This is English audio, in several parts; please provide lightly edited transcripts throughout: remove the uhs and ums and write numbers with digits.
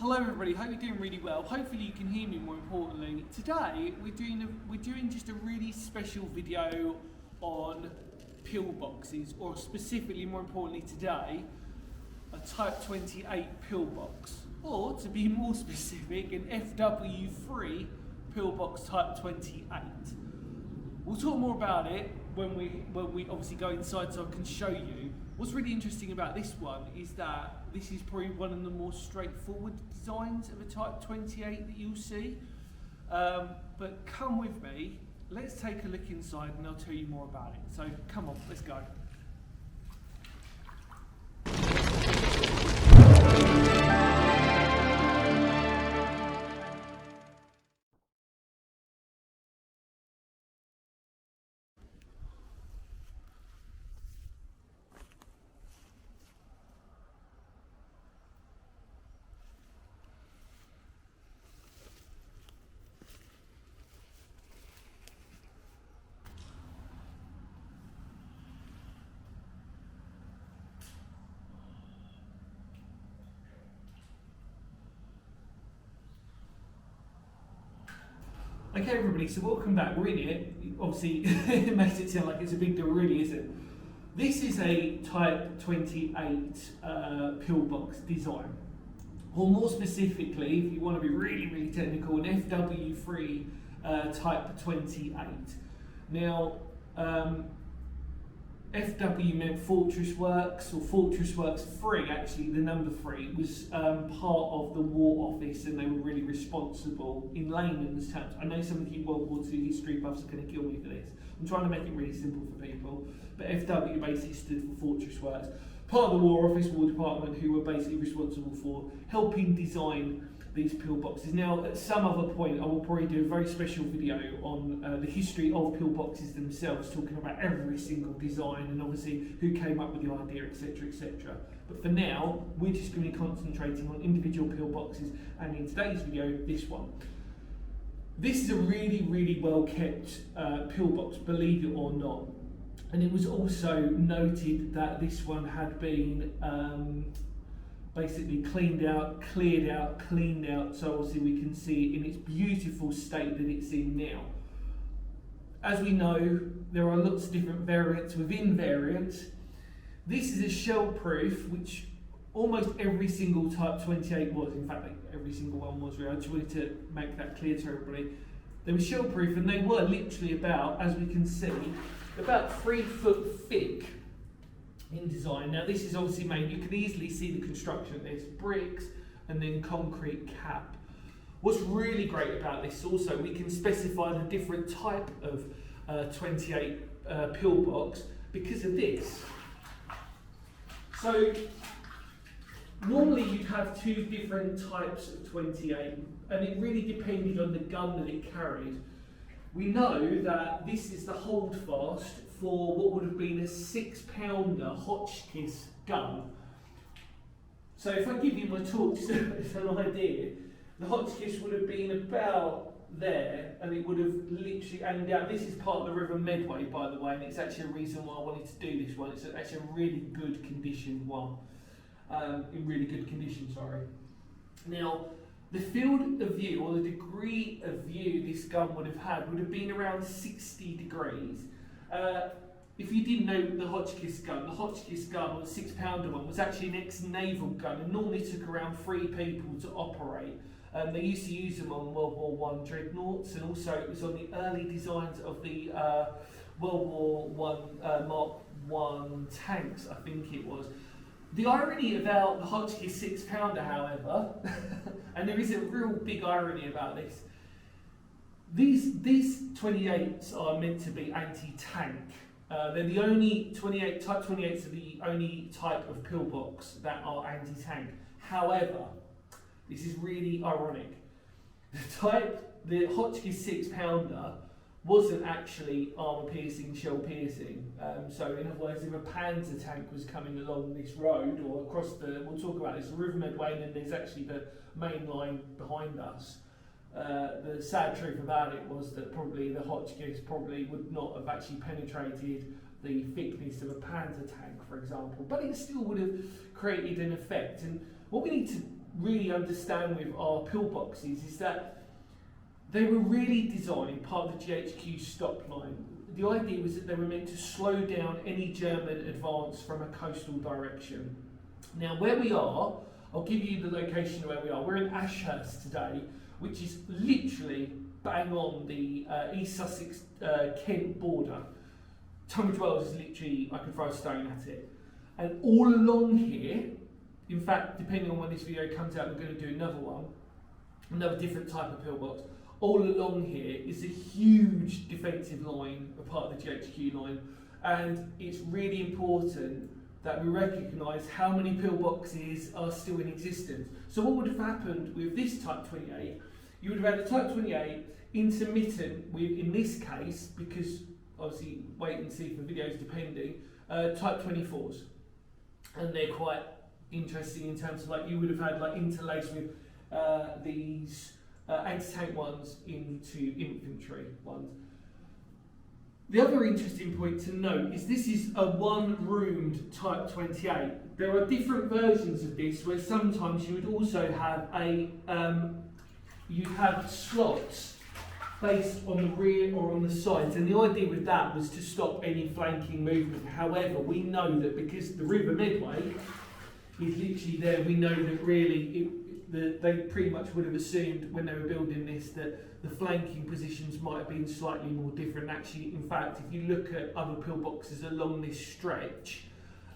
Hello everybody, hope you're doing really well. Hopefully you can hear me more importantly. Today we're doing just a really special video on pillboxes, or specifically more importantly today, a Type 28 pillbox. Or to be more specific, an FW3 pillbox Type 28. We'll talk more about it when we obviously go inside so I can show you. What's really interesting about this one is that this is probably one of the more straightforward designs of a Type 28 that you'll see. But come with me, let's take a look inside and I'll tell you more about it. So come on, let's go. Okay everybody, so welcome back. We're in it. Obviously it makes it sound like it's a big deal, really isn't. This is a Type 28 pillbox design. Or more specifically, if you want to be really technical, an FW3 Type 28. Now, FW meant Fortress Works, or Fortress Works 3, actually, the number 3, was part of the War Office, and they were really responsible in layman's terms. I know some of you World War II history buffs are going to kill me for this. I'm trying to make it really simple for people, but FW basically stood for Fortress Works. Part of the War Office, War Department, who were basically responsible for helping design these pillboxes. Now, at some other point, I will probably do a very special video on the history of pillboxes themselves, talking about every single design and obviously who came up with the idea, etc, etc. But for now, we're just going to be concentrating on individual pillboxes, and in today's video, this one. This is a really well kept pillbox, believe it or not. And it was also noted that this one had been basically cleaned out, cleared out, cleaned out, so obviously we can see in its beautiful state that it's in now. As we know, there are lots of different variants within variants. This is a shell proof, which almost every single Type 28 was. In fact, every single one was really. I just wanted to make that clear to everybody. They were shell proof, and they were literally about, as we can see, about 3 foot thick in design. Now this is obviously made, you can easily see the construction. There's bricks and then concrete cap. What's really great about this also, we can specify the different type of 28 pillbox because of this. So normally you'd have 2 different types of 28, and it really depended on the gun that it carried. We know that this is the holdfast for what would have been a 6-pounder Hotchkiss gun. So if I give you my torch as an idea, the Hotchkiss would have been about there, and it would have literally aimed out. This is part of the River Medway, by the way, and it's actually a reason why I wanted to do this one. It's actually a really good condition one. In really good condition, sorry. Now, the field of view, or the degree of view this gun would have been around 60 degrees. If you didn't know the Hotchkiss gun, or the 6-pounder one, was actually an ex-naval gun and normally took around 3 people to operate. They used to use them on World War I dreadnoughts, and also it was on the early designs of the World War I Mark I tanks, I think it was. The irony about the Hotchkiss 6-pounder, however, and there is a real big irony about this, these 28s are meant to be anti-tank. They're the only Type 28s are the only type of pillbox that are anti-tank. However, this is really ironic. The Hotchkiss 6-pounder wasn't actually armour piercing, shell piercing. So in other words, if a Panzer tank was coming along this road or across we'll talk about this, the River Medway, and then there's actually the main line behind us. The sad truth about it was that probably the Hotchkiss probably would not have actually penetrated the thickness of a Panzer tank, for example, but it still would have created an effect. And what we need to really understand with our pillboxes is that they were really designed part of the GHQ stop line. The idea was that they were meant to slow down any German advance from a coastal direction. Now, where we are, I'll give you the location of where we are. We're in Ashurst today, which is literally bang on the East Sussex Kent border. Tunbridge Wells is literally, I can throw a stone at it. And all along here, in fact, depending on when this video comes out, we're going to do another one, another different type of pillbox. All along here is a huge defensive line, a part of the GHQ line, and it's really important that we recognise how many pillboxes are still in existence. So what would have happened with this Type 28? You would have had a Type 28 intermittent with, in this case, because obviously wait and see for videos depending, Type 24s. And they're quite interesting in terms of, like, you would have had like interlaced with these anti-tank ones into infantry ones. The other interesting point to note is this is a one-roomed Type 28. There are different versions of this where sometimes you would also have a you'd have slots based on the rear or on the sides, and the idea with that was to stop any flanking movement. However, we know that because the River Medway is literally there, we know that really they pretty much would have assumed when they were building this that the flanking positions might have been slightly more different. Actually, in fact, if you look at other pillboxes along this stretch,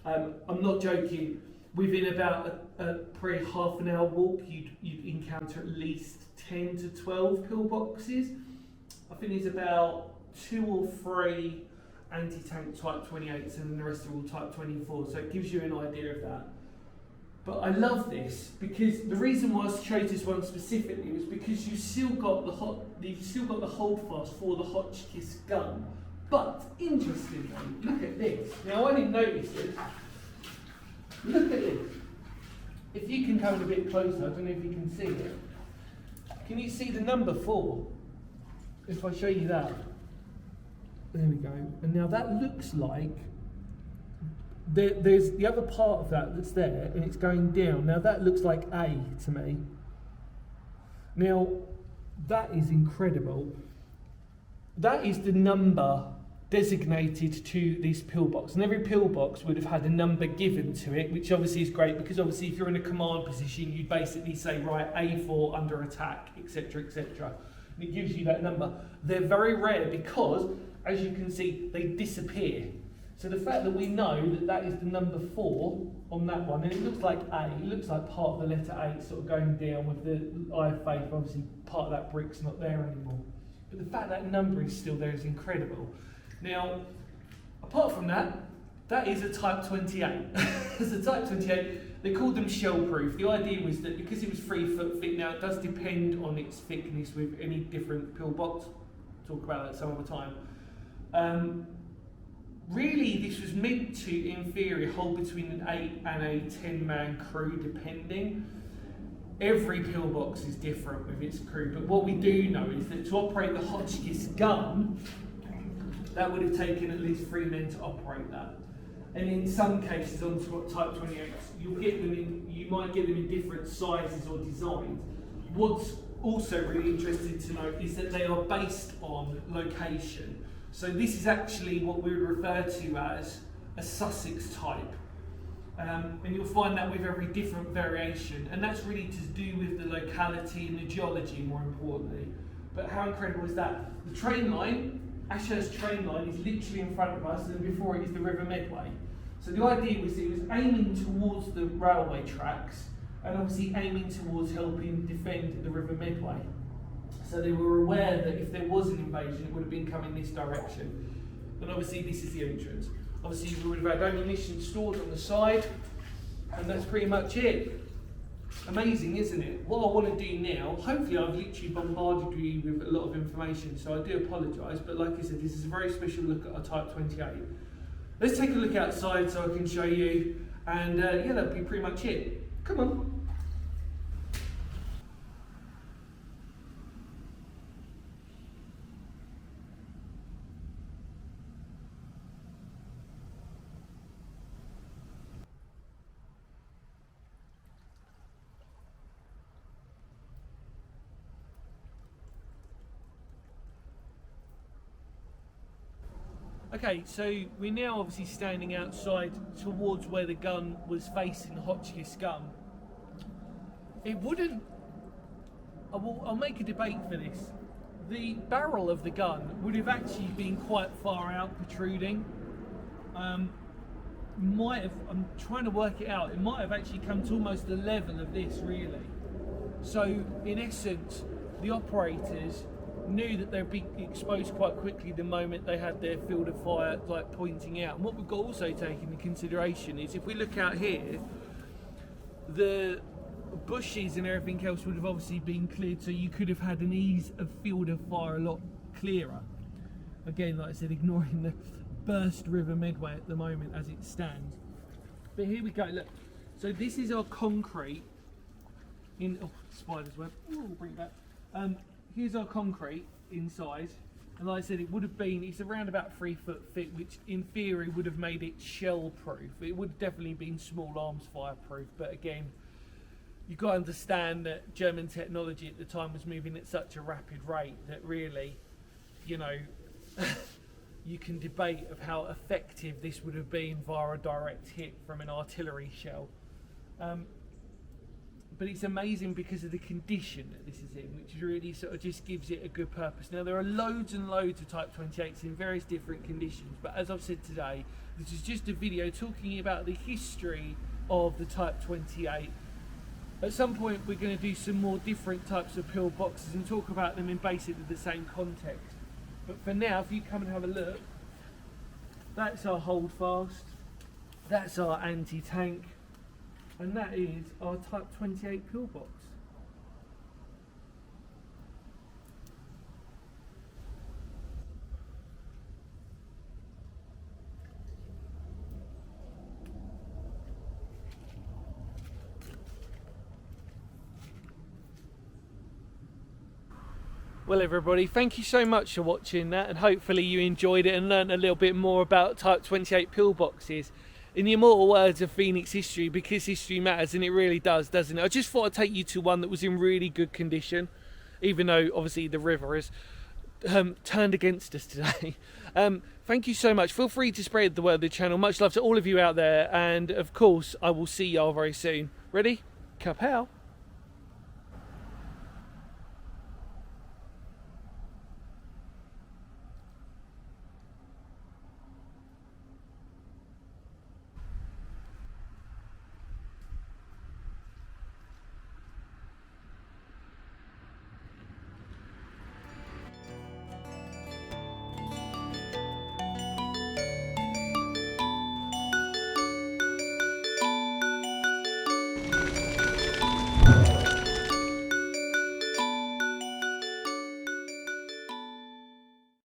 I'm not joking, within about probably half an hour walk, you'd encounter at least 10 to 12 pillboxes. I think there's about 2 or 3 anti-tank Type 28s and the rest are all Type 24s, so it gives you an idea of that. But I love this because the reason why I chose this one specifically was because you've still got the holdfast for the Hotchkiss gun. But interestingly, look at this. Now I didn't notice this. Look at this. If you can come a bit closer, I don't know if you can see it. Can you see the number 4? If I show you that. There we go. And now that looks like there's the other part of that that's there, and it's going down. Now that looks like A to me. Now that is incredible. That is the number designated to this pillbox, and every pillbox would have had a number given to it, which obviously is great because obviously if you're in a command position, you'd basically say, right, A4 under attack, etc., etc. And it gives you that number. They're very rare because, as you can see, they disappear. So the fact that we know that that is the number 4 on that one, and it looks like A, it looks like part of the letter A sort of going down with the Eye of Faith, obviously part of that brick's not there anymore. But the fact that number is still there is incredible. Now, apart from that, that is a Type 28. As a Type 28, they called them shell-proof. The idea was that because it was 3 foot thick, now it does depend on its thickness with any different pillbox. Talk about that some other time. Really, this was meant to, in theory, hold between an 8 and a 10-man crew, depending. Every pillbox is different with its crew, but what we do know is that to operate the Hotchkiss gun, that would have taken at least 3 men to operate that. And in some cases, on Type 28s, you might get them in different sizes or designs. What's also really interesting to note is that they are based on location. So this is actually what we would refer to as a Sussex type. And you'll find that with every different variation. And that's really to do with the locality and the geology, more importantly. But how incredible is that? The train line, Ashurst train line, is literally in front of us, and before it is the River Medway. So the idea was it was aiming towards the railway tracks, and obviously aiming towards helping defend the River Medway. So they were aware that if there was an invasion, it would have been coming this direction. And obviously this is the entrance. Obviously we would have had ammunition stored on the side, and that's pretty much it. Amazing, isn't it? What I want to do now, hopefully I've literally bombarded you with a lot of information, so I do apologise, but like I said, this is a very special look at a Type 28. Let's take a look outside so I can show you, and yeah, that'll be pretty much it. Come on. Okay, so we're now obviously standing outside towards where the gun was facing, the Hotchkiss gun. It wouldn't... I'll make a debate for this. The barrel of the gun would have actually been quite far out, protruding. I'm trying to work it out. It might have actually come to almost the level of this, really. So, in essence, the operators knew that they'd be exposed quite quickly the moment they had their field of fire like pointing out. And what we've got also taken into consideration is if we look out here, the bushes and everything else would have obviously been cleared, so you could have had an ease of field of fire a lot clearer. Again, like I said, ignoring the burst River Medway at the moment as it stands. But here we go, look. So this is our concrete in, oh, spider's web, oh, bring it back. Here's our concrete inside, and like I said, it would have been, it's around about 3 foot thick, which in theory would have made it shell proof. It would have definitely been small arms fireproof, but again, you've got to understand that German technology at the time was moving at such a rapid rate that really, you know, you can debate of how effective this would have been via a direct hit from an artillery shell. But it's amazing because of the condition that this is in, which really sort of just gives it a good purpose. Now, there are loads and loads of Type 28s in various different conditions, but as I've said today, this is just a video talking about the history of the Type 28. At some point, we're going to do some more different types of pillboxes and talk about them in basically the same context. But for now, if you come and have a look, that's our holdfast, that's our anti-tank, and that is our Type 28 pillbox. Well everybody, thank you so much for watching that, and hopefully you enjoyed it and learned a little bit more about Type 28 pillboxes. In the immortal words of Phoenix history, because history matters, and it really does, doesn't it? I just thought I'd take you to one that was in really good condition, even though obviously the river has turned against us today. Thank you so much. Feel free to spread the word of the channel. Much love to all of you out there, and of course I will see y'all very soon. Ready? Kapow!